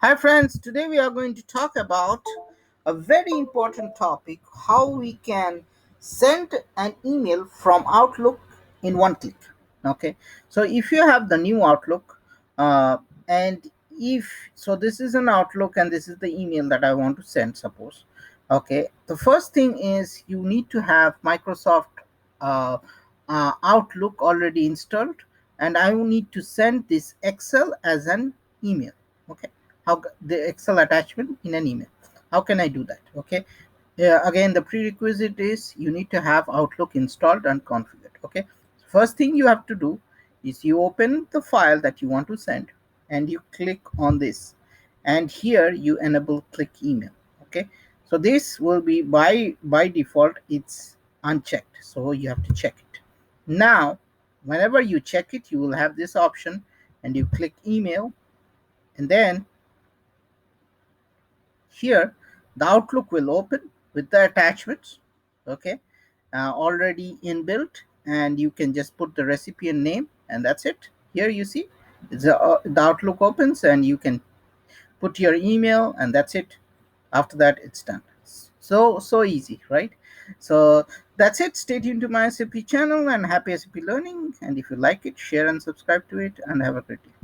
Hi, friends. Today we are going to talk about a very important topic: how we can send an email from Outlook in one click. Okay, so if you have the new Outlook, and if so, this is an Outlook and this is the email that I want to send, suppose. Okay, the first thing is you need to have Microsoft uh, Outlook already installed, and I will need to send this Excel as an email. Okay, the Excel attachment in an email. How can I do that? Okay, again, the prerequisite is you need to have Outlook installed and configured. Okay, first thing you have to do is you open the file that you want to send and you click on this, and here you enable click email. Okay, so this will be by default it's unchecked, so you have to check it. Now whenever you check it, you will have this option, and you click email, and then here the Outlook will open with the attachments. Okay, already inbuilt, and you can just put the recipient name, and that's it. Here you see the Outlook opens, and you can put your email, and that's it. After that it's done. So easy, right? So that's it. Stay tuned to my SAP channel, and happy SAP learning. And if you like it, share and subscribe to it, and have a great day.